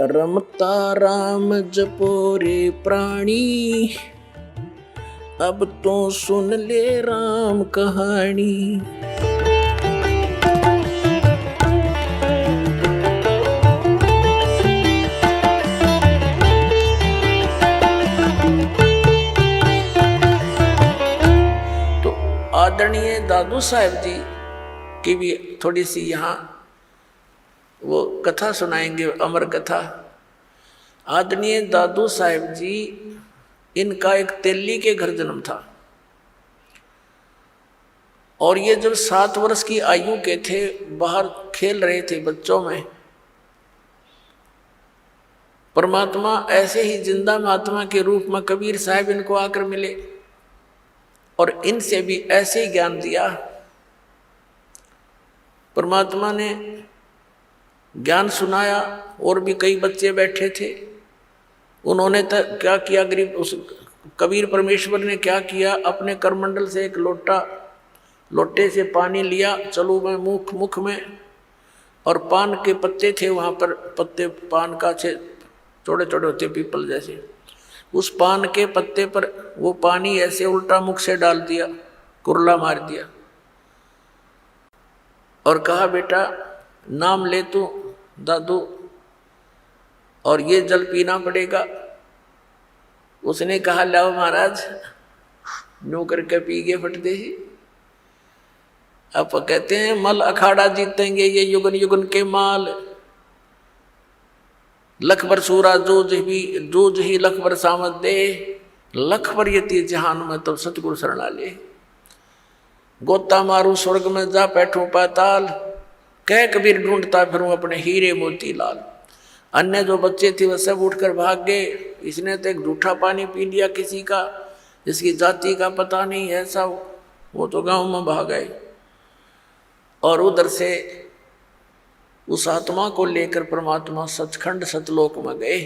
रमता राम जपो रे प्राणी, अब तो सुन ले राम कहानी। तो आदरणीय दादू साहब जी की भी थोड़ी सी यहाँ वो कथा सुनाएंगे, अमर कथा। आदरणीय दादू साहब जी, इनका एक तेली के घर जन्म था और ये जब 7 वर्ष की आयु के थे, बाहर खेल रहे थे बच्चों में, परमात्मा ऐसे ही जिंदा महात्मा के रूप में कबीर साहब इनको आकर मिले और इनसे भी ऐसे ही ज्ञान दिया। परमात्मा ने ज्ञान सुनाया और भी कई बच्चे बैठे थे। उन्होंने क्या किया, गरीब उस कबीर परमेश्वर ने क्या किया, अपने करमंडल से एक लोटे से पानी लिया, चलो मैं मुख में, और पान के पत्ते थे वहाँ पर, पत्ते पान का छोटे छोटे होते पीपल जैसे, उस पान के पत्ते पर वो पानी ऐसे उल्टा मुख से डाल दिया, कुरला मार दिया और कहा बेटा नाम ले तू दादू और ये जल पीना पड़ेगा। उसने कहा लाओ महाराज, नो करके पी गए फटते ही। अब कहते हैं मल अखाड़ा जीतेंगे ये युगन युगन के माल, लख भर सूरा जूझ ही लख भर सामत दे, लख भर यति जहान में तब सतगुरु शरणा ले। गोता मारू स्वर्ग में जा बैठूं पाताल, कह कबीर ढूंढता फिरूं अपने हीरे मोती लाल। अन्य जो बच्चे थे वह सब उठकर भाग गए। इसने तो एक झूठा पानी पी लिया किसी का, जिसकी जाति का पता नहीं, ऐसा वो तो गांव में भाग गए। और उधर से उस आत्मा को लेकर परमात्मा सचखंड सतलोक में गए।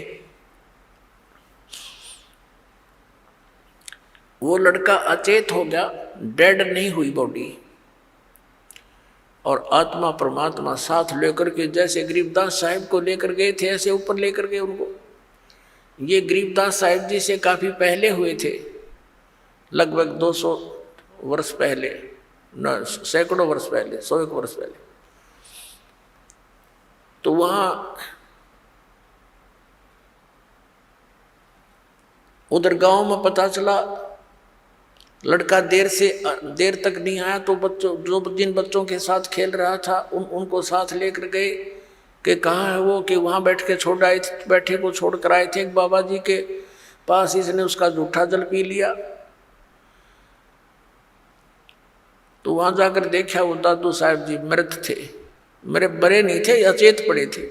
वो लड़का अचेत हो गया, डेड नहीं हुई बॉडी, और आत्मा परमात्मा साथ लेकर के, जैसे गरीबदास साहिब को लेकर गए थे ऐसे ऊपर लेकर गए उनको। ये गरीबदास साहिब जी से काफ़ी पहले हुए थे, लगभग 200 वर्ष पहले, न सैकड़ों वर्ष पहले, 101 वर्ष पहले। तो वहाँ उधर गांव में पता चला, लड़का देर तक नहीं आया, तो जिन बच्चों के साथ खेल रहा था उनको साथ लेकर गए कि कहाँ है वो, कि वहाँ बैठे को छोड़ कर आए थे एक बाबा जी के पास, इसने उसका जूठा जल पी लिया। तो वहाँ जाकर देखा वो दादू साहब जी मृत थे, मेरे बड़े नहीं थे, अचेत पड़े थे।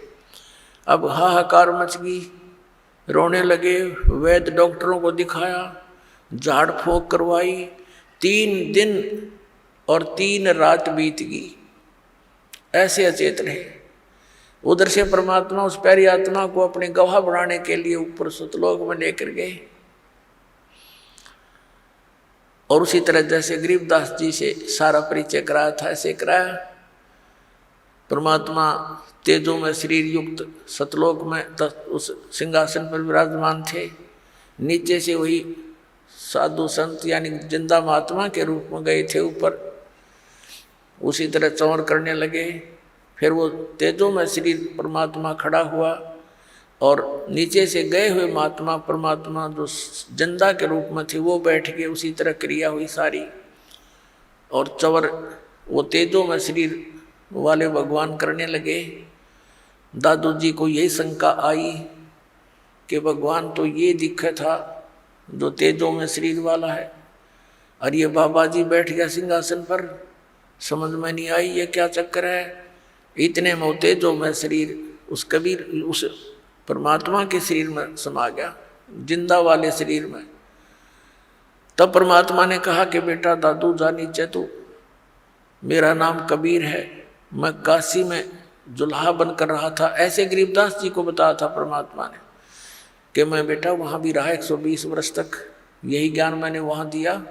अब हाहाकार मच गई, रोने लगे, वैद्य डॉक्टरों को दिखाया, झाड़ फूंक करवाई, 3 दिन और 3 रात बीत गई, ऐसे अचेत रहे। उधर से परमात्मा उस प्यारी आत्मा को अपने गवाह बनाने के लिए ऊपर सतलोक में लेकर गए। और उसी तरह जैसे गरीबदास जी से सारा परिचय कराया था, ऐसे कराया। परमात्मा तेजों में शरीर युक्त सतलोक में उस सिंहासन पर विराजमान थे। नीचे से वही साधु संत यानी जिंदा महात्मा के रूप में गए थे ऊपर, उसी तरह चौर करने लगे। फिर वो तेजों में शरीर परमात्मा खड़ा हुआ और नीचे से गए हुए महात्मा परमात्मा जो जिंदा के रूप में थे वो बैठ गए, उसी तरह क्रिया हुई सारी। और चौर वो तेजों में शरीर वाले भगवान करने लगे। दादू जी को यही शंका आई कि भगवान तो ये दिखा था जो तेजों में शरीर वाला है, और ये बाबा जी बैठ गया सिंहासन पर, समझ में नहीं आई ये क्या चक्कर है। इतने में तेजों में शरीर उस कबीर उस परमात्मा के शरीर में समा गया, जिंदा वाले शरीर में। तब परमात्मा ने कहा कि बेटा दादू जा नीचे, तू, मेरा नाम कबीर है, मैं काशी में जुल्हा बनकर रहा था। ऐसे गरीबदास जी को बताया था परमात्मा ने कि मैं बेटा वहाँ भी रहा 120 वर्ष तक, यही ज्ञान मैंने वहाँ दिया।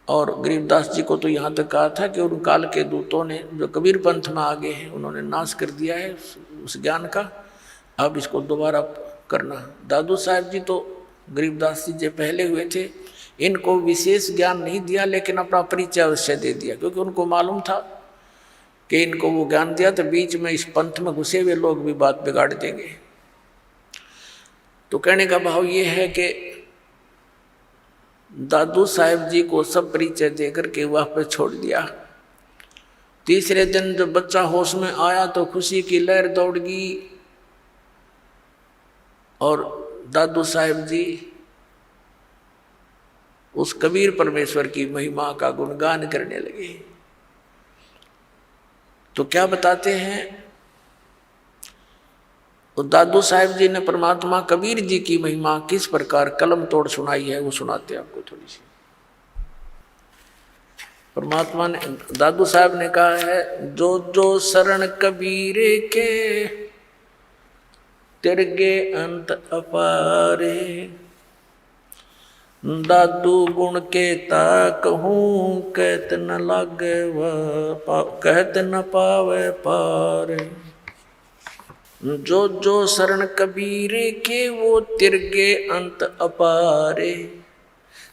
और गरीबदास जी को तो यहाँ तक कहा था कि उन काल के दूतों ने जो कबीर पंथ में आगे हैं उन्होंने नाश कर दिया है उस ज्ञान का। अब इसको दोबारा करना। दादू साहब जी तो गरीबदास जी जो पहले हुए थे, इनको विशेष ज्ञान नहीं दिया, लेकिन अपना परिचय अवश्य दे दिया, क्योंकि उनको मालूम था कि इनको वो ज्ञान दिया तो बीच में इस पंथ में घुसे हुए लोग भी बात बिगाड़ देंगे। तो कहने का भाव ये है कि दादू साहब जी को सब परिचय देकर के वहाँ पर छोड़ दिया। तीसरे दिन जब बच्चा होश में आया तो खुशी की लहर दौड़ गई और दादू साहब जी उस कबीर परमेश्वर की महिमा का गुणगान करने लगे। तो क्या बताते हैं, तो दादू साहब जी ने परमात्मा कबीर जी की महिमा किस प्रकार कलम तोड़ सुनाई है, वो सुनाते हैं आपको थोड़ी सी। परमात्मा ने, दादू साहब ने कहा है, जो जो शरण कबीर के तिरगे अंत अपारे, दादू गुण के ता कहूँ कहत न लागे कहत न पावे पार। जो जो शरण कबीर के वो तिरगे अंत अपारे,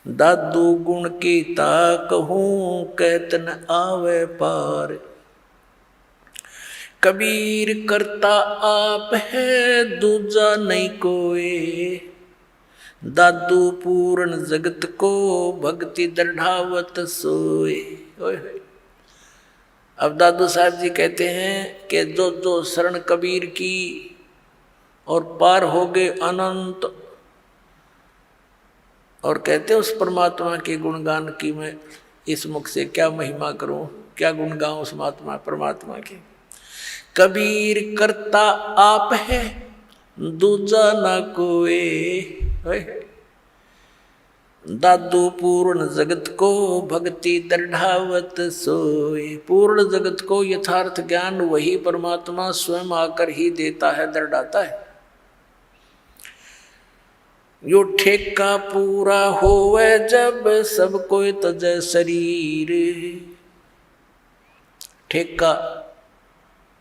दादू गुण की ता कहूँ कहत न आवे पार। कबीर करता आप है दूजा नहीं कोई, दादू पूर्ण जगत को भक्ति दृढ़ावत सोए। अब दादू साहब जी कहते हैं कि जो जो शरण कबीर की और पार हो गए अनंत, और कहते उस परमात्मा के गुणगान की मैं इस मुख से क्या महिमा करूं, क्या गुण गाऊं उस महात्मा परमात्मा के। कबीर करता आप है दूजा ना कोई, दादू पूर्ण जगत को भक्ति दृढ़ावत सोए। पूर्ण जगत को यथार्थ ज्ञान वही परमात्मा स्वयं आकर ही देता है, दृढ़ाता है। यो ठेका पूरा होवे जब सब कोई तजय शरीर। ठेका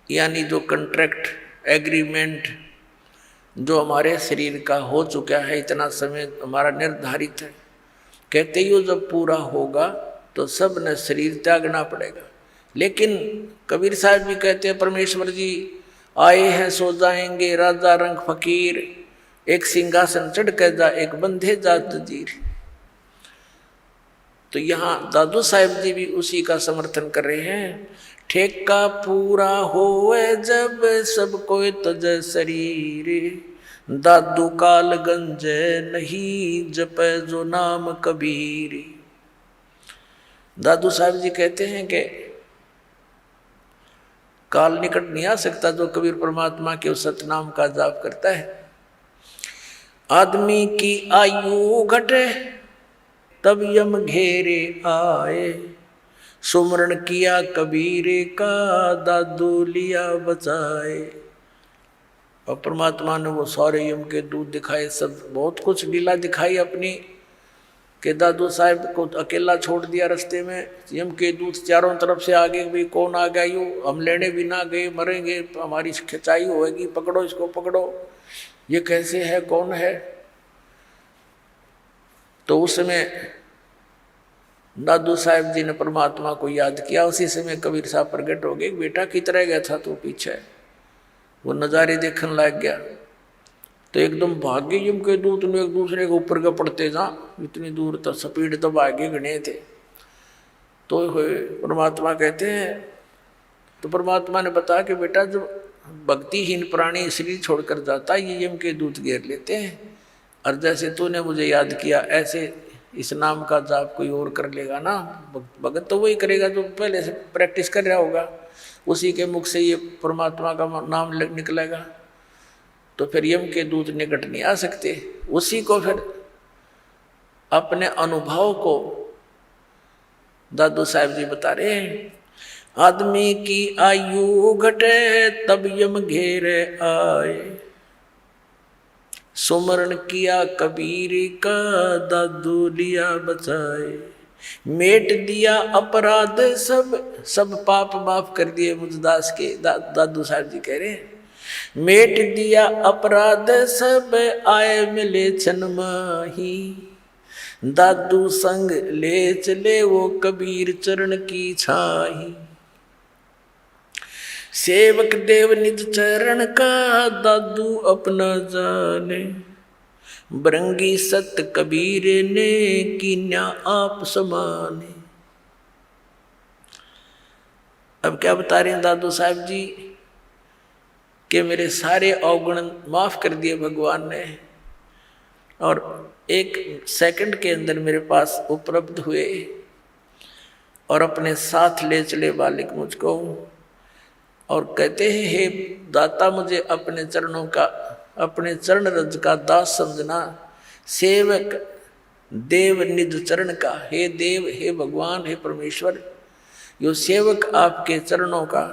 यानी जो कंट्रैक्ट एग्रीमेंट जो हमारे शरीर का हो चुका है, इतना समय हमारा निर्धारित है, कहते ही जब पूरा होगा तो सब ने शरीर त्यागना पड़ेगा। लेकिन कबीर साहब भी कहते हैं, परमेश्वर जी आए हैं सो जाएंगे, राजा रंग फकीर, एक सिंहासन चढ़ कर जा एक बंधे जात जीर। तो यहाँ दादू साहब जी भी उसी का समर्थन कर रहे हैं। ठेका पूरा होए जब सब कोई तजय शरीर, दादू काल गंजे नहीं जपे जो नाम कबीर। दादू साहब जी कहते हैं कि काल निकट नहीं आ सकता जो कबीर परमात्मा के उस सतनाम का जाप करता है। आदमी की आयु घटे तब यम घेरे आए, सुमरण किया कबीर का दादू लिया बचाए। और परमात्मा ने वो सारे यम के दूत दिखाए, सब बहुत कुछ लीला दिखाई अपनी, कि दादू साहब को अकेला छोड़ दिया रास्ते में, यम के दूत चारों तरफ से आगे भी कौन आ गया, यूँ हम लेने भी ना गए मरेंगे, हमारी खिंचाई होगी, पकड़ो इसको पकड़ो, ये कैसे है कौन है। तो उस समय दादू साहब जी ने परमात्मा को याद किया। उसी समय कबीर साहब प्रकट हो गए। बेटा कितना गया था तो पीछे वो नज़ारे देखने लग गया। तो एकदम भाग्य यम के दूत ने एक दूसरे के ऊपर के पड़ते जा, इतनी दूर तक स्पीड तो भाग्य गणे थे। तो परमात्मा कहते हैं, तो परमात्मा ने बताया कि बेटा जो भक्तिहीन प्राणी शरीर छोड़कर जाता है ये यम के दूत घेर लेते हैं, और जैसे तूने मुझे याद किया ऐसे इस नाम का जाप कोई और कर लेगा ना, भगत तो वही करेगा जो पहले से प्रैक्टिस कर रहा होगा, उसी के मुख से ये परमात्मा का नाम निकलेगा। तो फिर यम के दूत निकट नहीं आ सकते। उसी को फिर अपने अनुभव को दादू साहब जी बता रहे हैं। आदमी की आयु घटे तब यम घेरे आए, सुमरण किया कबीर का दादू लिया बचाए। मेट दिया अपराध सब पाप माफ कर दिए मुझदास के। दादू साहब जी कह रहे हैं मेट दिया अपराध सब आए मिले छन माही, दादू संग ले चले वो कबीर चरण की छाही। सेवक देव निज चरण का दादू अपना जाने, बरंगी सत कबीर ने कीन्या आप समाने। अब क्या बता रहे हैं दादू साहब जी कि मेरे सारे अवगुण माफ कर दिए भगवान ने, और एक सेकंड के अंदर मेरे पास उपलब्ध हुए और अपने साथ ले चले बालिक मुझको, और कहते हैं हे दाता मुझे अपने चरणों का, अपने चरण रज का दास समझना, सेवक देव निज चरण का। हे देव, हे भगवान, हे परमेश्वर, यो सेवक आपके चरणों का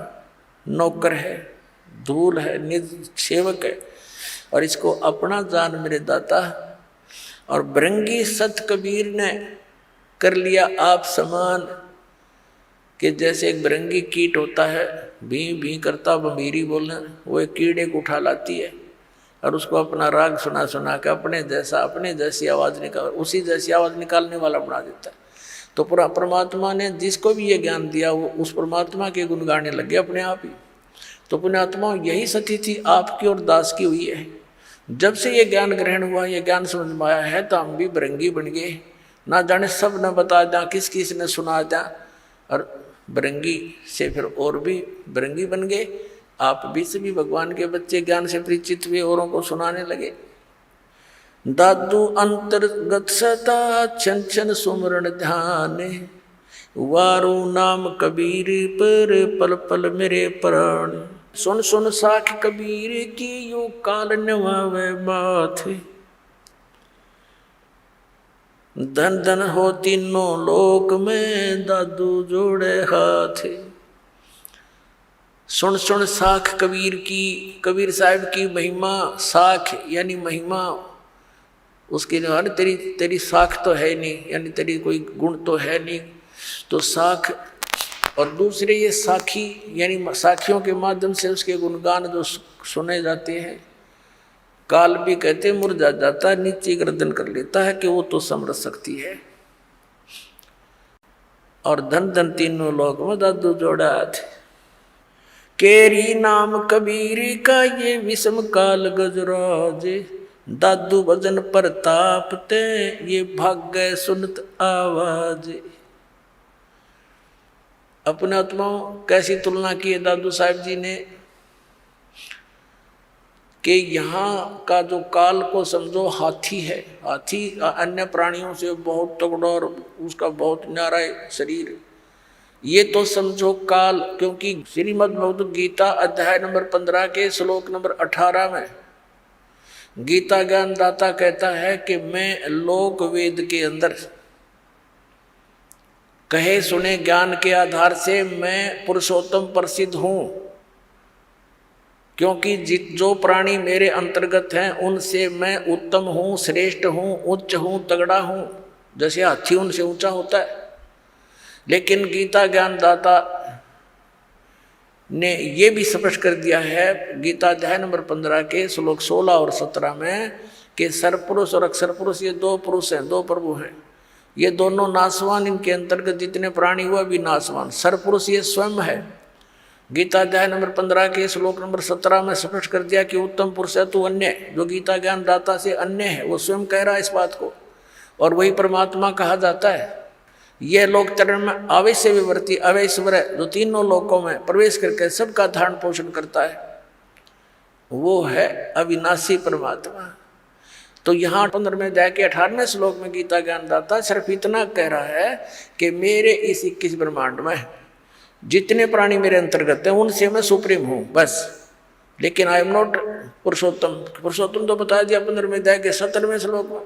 नौकर है, धूल है, निज सेवक है, और इसको अपना जान मेरे दाता। और भृंगी सत कबीर ने कर लिया आप समान, कि जैसे एक भृंगी कीट होता है, भी भी करता बंबीरी बोलना, वो एक कीड़े को उठा लाती है और उसको अपना राग सुना सुना के अपने जैसा, अपने जैसी आवाज़ निकाल, उसी जैसी आवाज़ निकालने वाला बना देता है। तो पूरा परमात्मा ने जिसको भी ये ज्ञान दिया वो उस परमात्मा के गुण गाने लगे अपने आप ही। तो पुण्यात्मा यही स्थिति आपकी और दास की हुई है। जब से ये ज्ञान ग्रहण हुआ, ये ज्ञान समझ में आया है, तो हम भी भृंगी बन गए, ना जाने सब न बता दें, किस किस ने सुना दें, और भृंगी से फिर और भी भृंगी बन गए। आप भी सभी भगवान के बच्चे ज्ञान से परिचित हुए, औरों को सुनाने लगे। दादू अंतर्गत सता छन छन सुमरण ध्यान, वारू नाम कबीर पर पल पल मेरे प्राण। सुन सुन साख कबीर की यो काल नवावे माथे, धन धन हो तीनों लोक में दादू जोड़े हाथ। सुन सुन साख कबीर की, कबीर साहब की महिमा, साख यानी महिमा, उसकी अरे तेरी तेरी साख तो है नहीं, यानी तेरी कोई गुण तो है नहीं, तो साख। और दूसरे ये साखी, यानी साखियों के माध्यम से उसके गुणगान जो सुने जाते हैं। काल भी कहते मुरझा जाता है, नीचे गर्दन कर लेता है कि वो तो समझ सकती है। और धन धन तीनों लोक में दादू जोड़ा थे। केरी नाम कबीर का ये विषम काल गजराज, दादू भजन प्रताप ते ये भाग्य सुनत आवाज। अपने आत्माओं कैसी तुलना की है दादू साहब जी ने, कि यहाँ का जो काल को समझो हाथी है, हाथी अन्य प्राणियों से बहुत तगड़ा और उसका बहुत न्यारा शरीर, ये तो समझो काल। क्योंकि श्रीमद् भगवद गीता अध्याय नंबर 15 के श्लोक नंबर 18 में गीता ज्ञान दाता कहता है कि मैं लोक वेद के अंदर कहे सुने ज्ञान के आधार से मैं पुरुषोत्तम प्रसिद्ध हूँ, क्योंकि जो प्राणी मेरे अंतर्गत हैं उनसे मैं उत्तम हूँ, श्रेष्ठ हूँ, उच्च हूँ, तगड़ा हूँ। जैसे हाथी उनसे ऊंचा होता है, लेकिन गीता ज्ञान दाता ने ये भी स्पष्ट कर दिया है गीता अध्याय नंबर 15 के श्लोक 16 और 17 में कि सरपुरुष और अक्षर पुरुष ये दो पुरुष हैं, दो प्रभु हैं, ये दोनों नासवान, इनके अंतर्गत जितने प्राणी हुआ भी नासवान। सरपुरुष ये स्वयं है। गीता अध्याय नंबर 15 के श्लोक नंबर 17 में स्पष्ट कर दिया कि उत्तम पुरुष है तू अन्य, जो गीता ज्ञान दाता से अन्य है, वो स्वयं कह रहा है इस बात को, और वही परमात्मा कहा जाता है। यह लोक चरण में अवश्य विवर्ती अवैश्वर है, जो तीनों लोकों में प्रवेश करके सबका धारण पोषण करता है, वो है अविनाशी परमात्मा। तो यहाँ 15वें अध्याय के 18वें श्लोक में गीता ज्ञान दाता सिर्फ इतना कह रहा है कि मेरे इस 21 ब्रह्मांड में जितने प्राणी मेरे अंतर्गत हैं उनसे मैं सुप्रीम हूँ बस, लेकिन आई एम नॉट पुरुषोत्तम। पुरुषोत्तम तो बता दिया 15वें अध्याय के 17वें श्लोक में।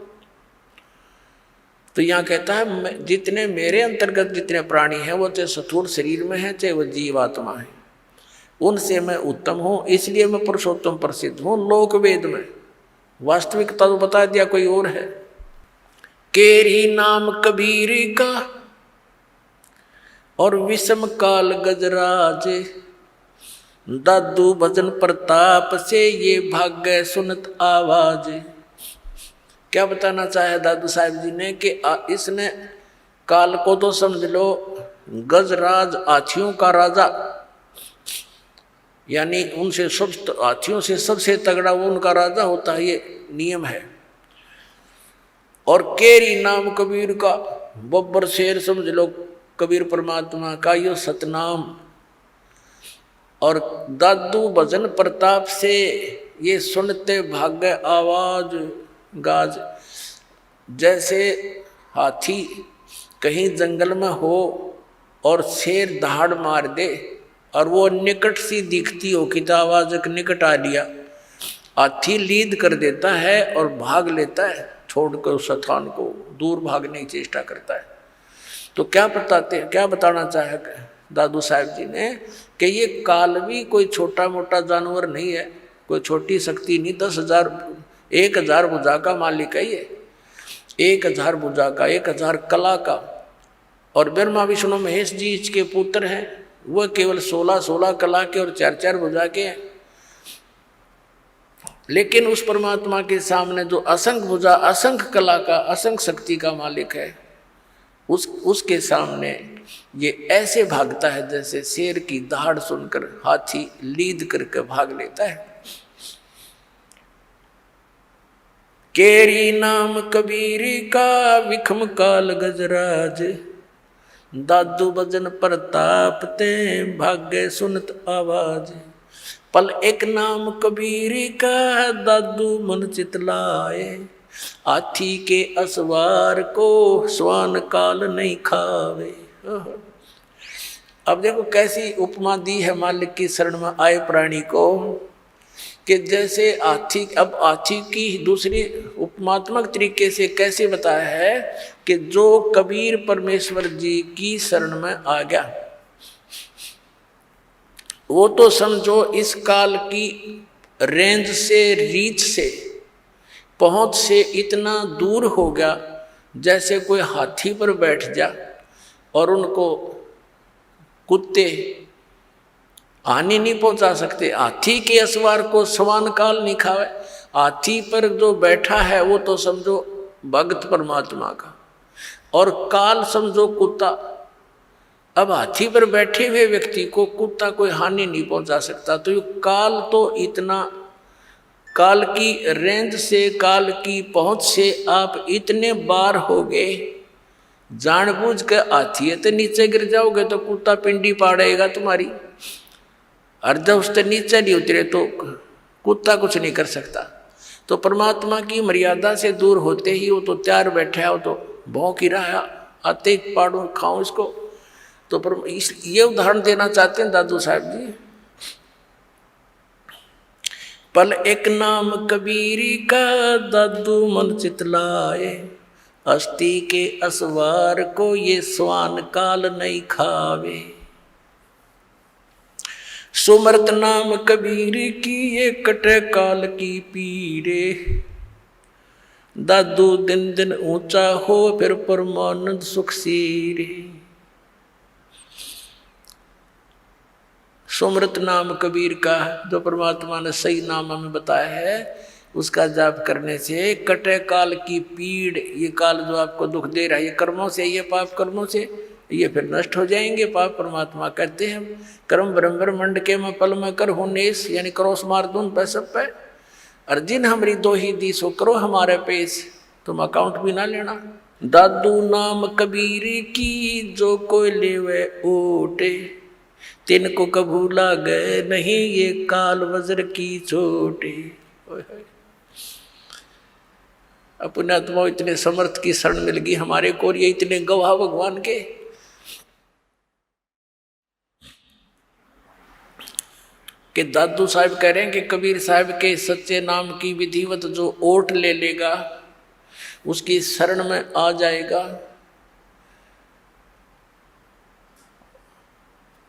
तो यहाँ कहता है जितने मेरे अंतर्गत जितने प्राणी हैं वो चाहे स्थूल शरीर में है चाहे वो जीवात्मा है, उनसे मैं उत्तम हूँ, इसलिए मैं पुरुषोत्तम प्रसिद्ध हूँ लोक वेद में। वास्तविकता तो बता दिया कोई और है। केरी नाम कबीर का और विषम काल गजराज, दादू भजन प्रताप से ये भाग्य सुनत आवाज। क्या बताना चाहे दादू साहब जी ने कि इसने काल को तो समझ लो गजराज हाथियों का राजा, यानी उनसे सब हाथियों से सबसे तगड़ा वो उनका राजा होता है, ये नियम है। और केरी नाम कबीर का, बब्बर शेर समझ लो कबीर परमात्मा का यो सतनाम। और दादू भजन प्रताप से ये सुनते भाग्य आवाज गाज। जैसे हाथी कहीं जंगल में हो और शेर दहाड़ मार दे और वो निकट सी दिखती हो कि तो आवाज एक निकट आ लिया, हाथी लीद कर देता है और भाग लेता है, छोड़कर उस स्थान को दूर भागने की चेष्टा करता है। तो क्या बताना चाहे दादू साहब जी ने कि ये काल भी कोई छोटा मोटा जानवर नहीं है, कोई छोटी शक्ति नहीं। 10,000 भुजा का मालिक है ये, 1000 भुजा का, 1000 कला का। और ब्रह्मा विष्णु महेश जी इसके पुत्र हैं, वह केवल 16 कला के और 4 भुजा के हैं। लेकिन उस परमात्मा के सामने जो असंख्य भुजा, असंख्य कला का, असंख्य शक्ति का मालिक है, उसके सामने ये ऐसे भागता है जैसे शेर की दहाड़ सुनकर हाथी लीद करके भाग लेता है। केरी नाम कबीर का विखम काल गजराज, दादू भजन प्रताप ते भाग्य सुनत आवाज। पल एक नाम कबीर का दादू मन चितलाए, हाथी के असवार को स्वान काल नहीं खावे। अब देखो कैसी उपमा दी है मालिक की शरण में आए प्राणी को, कि जैसे हाथी। अब हाथी की दूसरी उपमात्मक तरीके से कैसे बताया है कि जो कबीर परमेश्वर जी की शरण में आ गया, वो तो समझो इस काल की रेंज से, रीच से, पहुंच से इतना दूर हो गया जैसे कोई हाथी पर बैठ जा और उनको कुत्ते हानि नहीं पहुंचा सकते। हाथी के असवार को स्वान काल नहीं खावे। हाथी पर जो बैठा है वो तो समझो भक्त परमात्मा का, और काल समझो कुत्ता। अब हाथी पर बैठे हुए व्यक्ति को कुत्ता कोई हानि नहीं पहुंचा सकता। तो ये काल तो इतना, काल की रेंज से, काल की पहुंच से आप इतने बार हो गए, जानबूझ के हाथी है तो नीचे गिर जाओगे तो कुत्ता पिंडी पाड़ेगा तुम्हारी, और जब उससे नीचे नहीं उतरे तो कुत्ता कुछ नहीं कर सकता। तो परमात्मा की मर्यादा से दूर होते ही वो तो तैयार बैठा है, वो तो भौंक ही रहा है, आते ही पाड़ू खाऊं इसको। तो ये उदाहरण देना चाहते हैं दादू साहब जी। पल एक नाम कबीरी का दादू मन चितलाए, अस्थि के असवार को ये स्वान काल नहीं खावे। सुमरत नाम कबीर की ये कटे काल की पीरे, दादू दिन दिन ऊंचा हो फिर परमानंद सुख सीरे। सुमरत नाम कबीर का, जो परमात्मा ने सही नाम हमें बताया है, उसका जाप करने से कटे काल की पीड़, ये काल जो आपको दुख दे रहा है, ये कर्मों से, ये पाप कर्मों से, ये फिर नष्ट हो जाएंगे। पाप परमात्मा कहते हैं कर्म ब्रह्म मंड के में पल में कर हो नेस, यानी क्रोस मार दूं पे सब पे, अर्जिन हमरी दो ही दी सो करो हमारे पेश, तुम अकाउंट भी ना लेना। दादू नाम कबीर की जो कोई लेवे ओटे, तिनको कभू लागे नहीं ये काल वज्र की चोटे। अपने आत्मा इतने समर्थ की शरण मिल गई हमारे को, और ये इतने गवाह भगवान के कि दादू साहब कह रहे हैं कि कबीर साहब के सच्चे नाम की विधिवत जो ओट ले लेगा, उसकी शरण में आ जाएगा,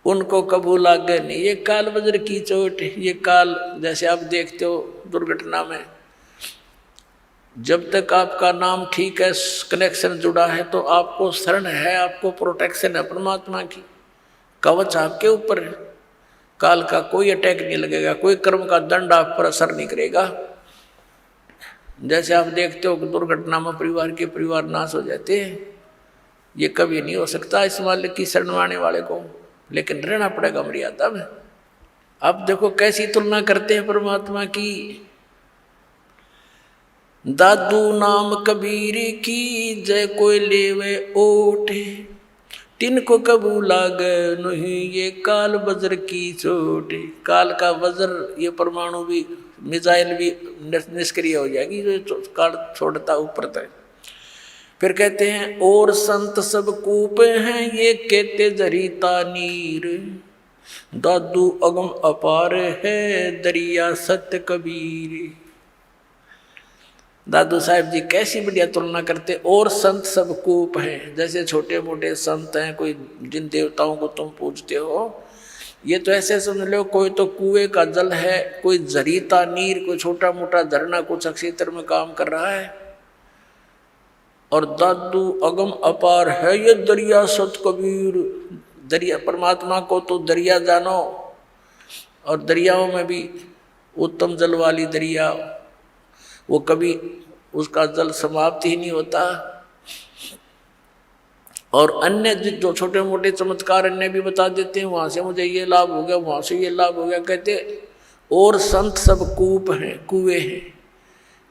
उनको कबू लागे नहीं ये काल वज्र की चोट। ये काल जैसे आप देखते हो दुर्घटना में, जब तक आपका नाम ठीक है, कनेक्शन जुड़ा है, तो आपको शरण है, आपको प्रोटेक्शन है परमात्मा की, कवच आपके ऊपर है। काल का कोई अटैक नहीं लगेगा, कोई कर्म का दंड आप पर असर नहीं करेगा। जैसे आप देखते हो कि दुर्घटना में परिवार नाश हो जाते हैं, ये कभी नहीं हो सकता इस मालिक की शरण में आने वाले को, लेकिन रहना पड़ेगा मर्यादा में। अब देखो कैसी तुलना करते हैं परमात्मा की। दादू नाम कबीर की जय कोई लेवे ओठे, तिनको कबू लागे नहीं ये काल वज्र की चोट। काल का वज्र, ये परमाणु भी, मिसाइल भी निष्क्रिय हो जाएगी जो काल छोड़ता ऊपर तक। फिर कहते हैं और संत सब कूप हैं ये कहते जरीता नीर, दादू अगम अपार है दरिया सत्य कबीर। दादू साहब जी कैसी बढ़िया तुलना करते। और संत सब कूप हैं, जैसे छोटे मोटे संत हैं, कोई जिन देवताओं को तुम पूजते हो, ये तो ऐसे समझ लो कोई तो कुएं का जल है, कोई जरीता नीर, कोई छोटा मोटा झरना कुछ क्षेत्र में काम कर रहा है। और दादू अगम अपार है ये दरिया सत कबीर। दरिया, परमात्मा को तो दरिया जानो, और दरियाओं में भी उत्तम जल वाली दरिया, वो कभी उसका जल समाप्त ही नहीं होता। और अन्य जो छोटे मोटे चमत्कार अन्य भी बता देते हैं, वहां से मुझे ये लाभ हो गया, वहां से ये लाभ हो गया। कहते और संत सब कूप हैं, कुएं हैं,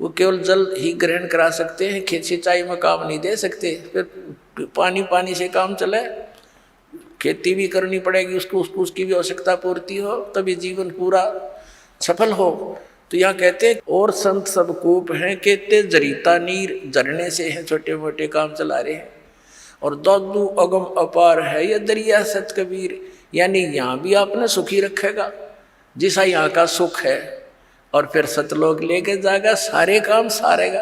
वो केवल जल ही ग्रहण करा सकते हैं, खेत सिंचाई में काम नहीं दे सकते। फिर पानी से काम चले, खेती भी करनी पड़ेगी, उसकी भी आवश्यकता पूर्ति हो, तभी जीवन पूरा सफल हो। तो यहाँ कहते हैं और संत सब कूप हैं, कहते जरीता नीर, झरने से हैं, छोटे मोटे काम चला रहे हैं। और दादू अगम अपार है ये दरिया सत कबीर, यानी यहाँ भी आपने सुखी रखेगा जैसा यहाँ का सुख है, और फिर सतलोक लेके जाएगा, सारे काम सारेगा।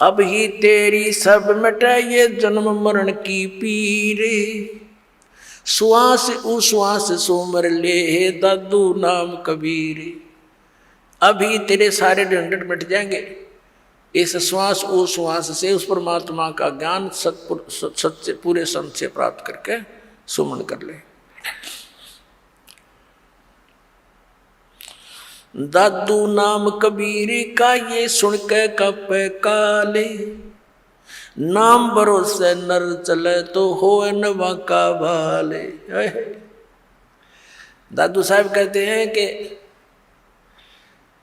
अब ही तेरी सब मिटे ये जन्म मरण की पीर, श्वास उश्वास सोमर ले दादू नाम कबीर। अभी तेरे सारे झंझट मिट जाएंगे इस श्वास उश्वास से, उस परमात्मा का ज्ञान सत्य पूरे संत से प्राप्त करके सुमन कर ले। दादू नाम कबीर का ये सुन के कप काले, नाम भरोसे नर चले तो हो नवा का भाले। दादू साहब कहते हैं कि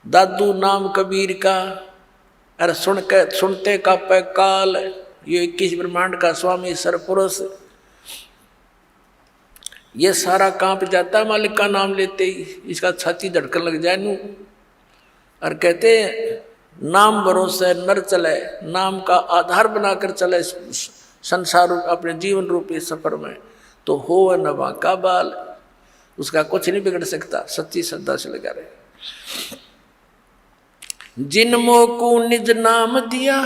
दादू नाम कबीर का, अरे सुनते का पे काल, ये 21 ब्रह्मांड का स्वामी सरपुरुष, ये सारा कांप जाता मालिक का नाम लेते ही, इसका छाती धड़कन लग जाए नू। और कहते नाम भरोसे नर चले, नाम का आधार बनाकर चले संसार अपने जीवन रूपी सफर में, तो हो नवा का बाल, उसका कुछ नहीं बिगड़ सकता, सच्ची श्रद्धा से लगा रहे। जिन मोको निज नाम दिया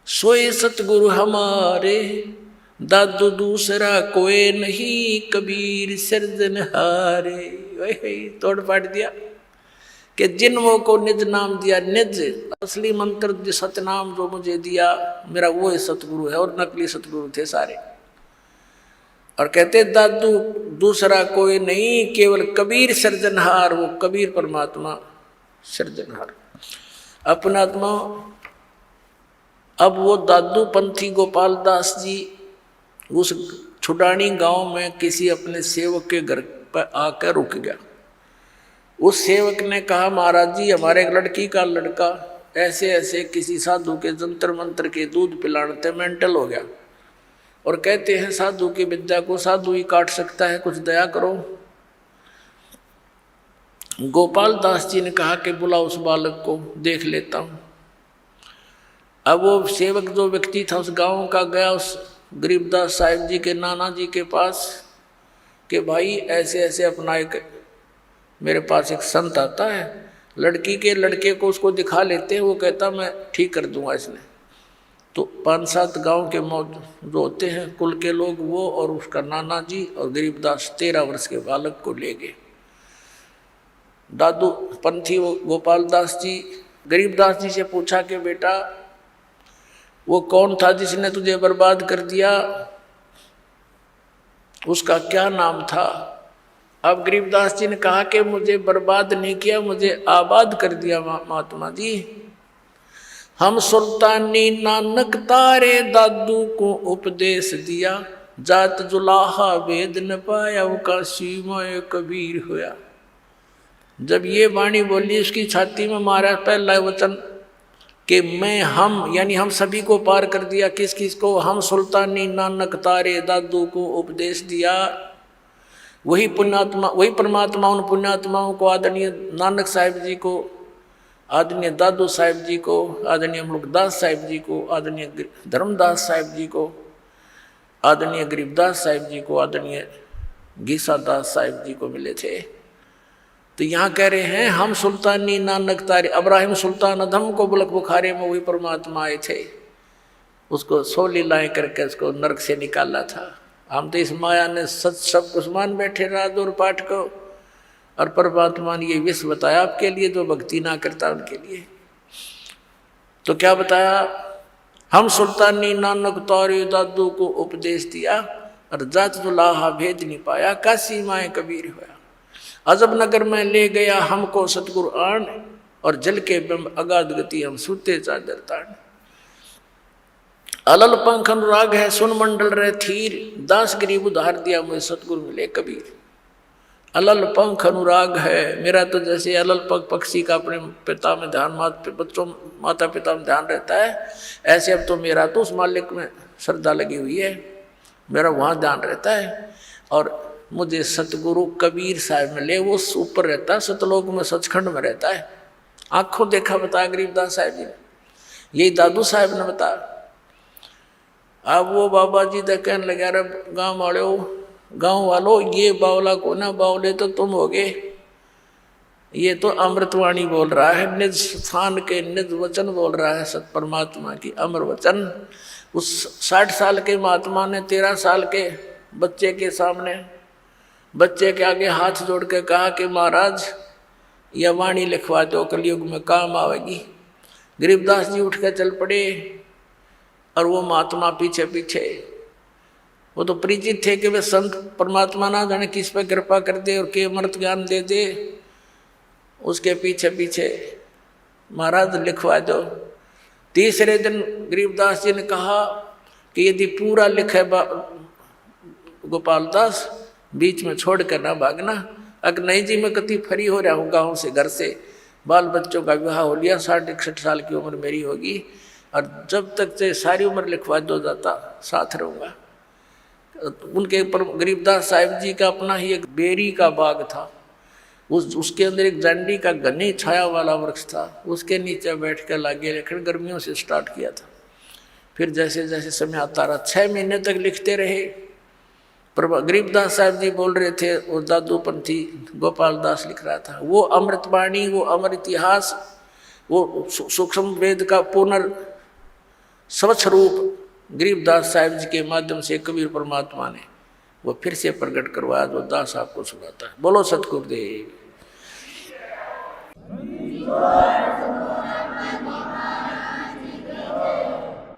सोए सतगुरु हमारे, दादू दूसरा कोई नहीं कबीर सिरजनहारे। वही तोड़ पाट दिया कि जिन को निज नाम दिया, निज असली मंत्र जो सतनाम जो मुझे दिया, मेरा वो है सतगुरु है, और नकली सतगुरु थे सारे। और कहते दादू दूसरा कोई नहीं केवल कबीर सृजनहार, वो कबीर परमात्मा सृजनहार अपना आत्मा। अब वो दादू पंथी गोपाल दास जी उस छुडानी गांव में किसी अपने सेवक के घर पर आकर रुक गया। उस सेवक ने कहा, महाराज जी हमारे एक लड़की का लड़का ऐसे ऐसे किसी साधु के जंतर मंत्र के दूध पिलाने मेंटल हो गया, और कहते हैं साधु की विद्या को साधु ही काट सकता है, कुछ दया करो। गोपाल दास जी ने कहा कि बुलाओ उस बालक को, देख लेता हूँ। अब वो सेवक जो व्यक्ति था उस गांव का गया उस गरीबदास साहिब जी के नाना जी के पास कि भाई ऐसे ऐसे अपना एक मेरे पास एक संत आता है, लड़के को उसको दिखा लेते हैं, वो कहता मैं ठीक कर दूंगा इसने। तो 5-7 गांव के जो होते हैं कुल के लोग, वो और उसका नाना जी और गरीबदास 13 वर्ष के बालक को ले गए। दादू पंथी वो गोपाल दास जी गरीबदास जी से पूछा कि बेटा वो कौन था जिसने तुझे बर्बाद कर दिया, उसका क्या नाम था। अब गरीबदास जी ने कहा कि मुझे बर्बाद नहीं किया, मुझे आबाद कर दिया महात्मा जी। हम सुल्तानी नानक तारे दादू को उपदेश दिया, जात जुलाहा वेद न पाया, वो काशी में कबीर होया। जब ये वाणी बोली, उसकी छाती में मारा पहला वचन कि मैं हम यानी हम सभी को पार कर दिया। किस किस को? हम सुल्तानी नानक तारे दादू को उपदेश दिया। वही पुण्यात्मा, वही परमात्मा उन पुण्यात्माओं को, आदरणीय नानक साहिब जी को, आदरणीय दादू साहिब जी को, आदरणीय मुल्कदास साहिब जी को, आदरणीय धर्मदास साहिब जी को, आदरणीय गरीबदास साहिब जी को, आदरणीय गीसादास साहिब जी को मिले थे। तो यहाँ कह रहे हैं हम सुल्तानी नानक तारे, अब्राहिम सुल्तान अधम को बुलक बुखारे में वही परमात्मा आए थे, उसको 100 लीलाएं करके उसको नरक से निकाला था। हम तो इस माया ने सच सब कुछ मान बैठे रात और पाठ को, और परमात्मा ने ये विष बताया आपके लिए, जो भक्ति ना करता उनके लिए। तो क्या बताया? हम सुल्तानी नानक तारे दादू को उपदेश दिया, और जात जुलाहा भेद नहीं पाया, काशी माए कबीर होया। अजब नगर में ले गया हमको सतगुरु आन, और जल के बिंब अगाध गति हम सूते चादर तान। अलल पंख अनुराग है सुन मंडल रहे थीर, दास गरीब उधार दिया मुझे सतगुरु मिले कबीर। अलल पंख अनुराग है, मेरा तो जैसे अलल पंख पक्षी का अपने पिता में ध्यान, बच्चों माता पिता में ध्यान रहता है, ऐसे अब तो मेरा तो उस मालिक में श्रद्धा लगी हुई है, मेरा वहाँ ध्यान रहता है। और मुझे सतगुरु कबीर साहब मिले, वो ऊपर रहता है, सतलोक में सचखंड में रहता है। आंखों देखा बताया गरीबदास साहब जी ने, यही दादू साहब ने बताया। अब वो बाबा जी तो कहने लगे, अरे गाँव वालों ये बावला को ना, बावले तो तुम होगे, ये तो अमृतवाणी बोल रहा है, निज स्थान के निज वचन बोल रहा है, सत परमात्मा की अमर वचन। उस 60 साल के महात्मा ने 13 साल के बच्चे के सामने, बच्चे के आगे हाथ जोड़ के कहा कि महाराज यह वाणी लिखवा दो, कलयुग में काम आवेगी। गरीबदास जी उठ के चल पड़े, और वो महात्मा पीछे पीछे। वो तो परिचित थे कि वे संत परमात्मा ना जाने किस पे कृपा कर दे और के अमृत ज्ञान दे दे, उसके पीछे पीछे महाराज लिखवा दो। तीसरे दिन गरीबदास जी ने कहा कि यदि पूरा लिखे गोपाल दास, बीच में छोड़ कर ना भागना। अगर नहीं जी मैं कति फ्री हो रहा हूँ गाँव से, घर से, बाल बच्चों का विवाह हो लिया, 60-61 साल की उम्र मेरी होगी, और जब तक से सारी उम्र लिखवा दो जाता साथ रहूँगा। उनके पर गरीबदास साहिब जी का अपना ही एक बेरी का बाग था, उसके अंदर एक जांडी का घनी छाया वाला वृक्ष था, उसके नीचे बैठ कर लागे लेखन गर्मियों से स्टार्ट किया था। फिर जैसे जैसे समय आता रहा, 6 महीने तक लिखते रहे। पर गरीबदास साहब जी बोल रहे थे और दादू पंथी गोपाल दास लिख रहा था। वो अमृतवाणी, वो अमर इतिहास, वो सूक्ष्म वेद का स्वच्छ रूप गरीबदास साहिब जी के माध्यम से कबीर परमात्मा ने वो फिर से प्रकट करवाया, जो दास आपको सुनाता है। बोलो सतगुरुदेव।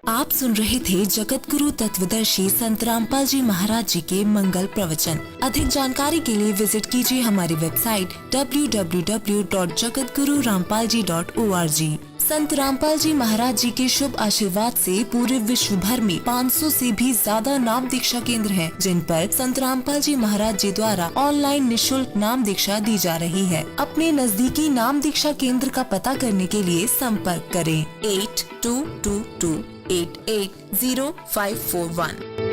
आप सुन रहे थे जगत गुरु तत्वदर्शी संत रामपाल जी महाराज जी के मंगल प्रवचन। अधिक जानकारी के लिए विजिट कीजिए हमारी वेबसाइट www.jagatgururampalji.org। संत रामपाल जी महाराज जी के शुभ आशीर्वाद से पूरे विश्व भर में 500 से भी ज्यादा नाम दीक्षा केंद्र हैं, जिन पर संत रामपाल जी महाराज जी द्वारा ऑनलाइन निशुल्क नाम दीक्षा दी जा रही है। अपने नजदीकी नाम दीक्षा केंद्र का पता करने के लिए संपर्क करें 8222880541।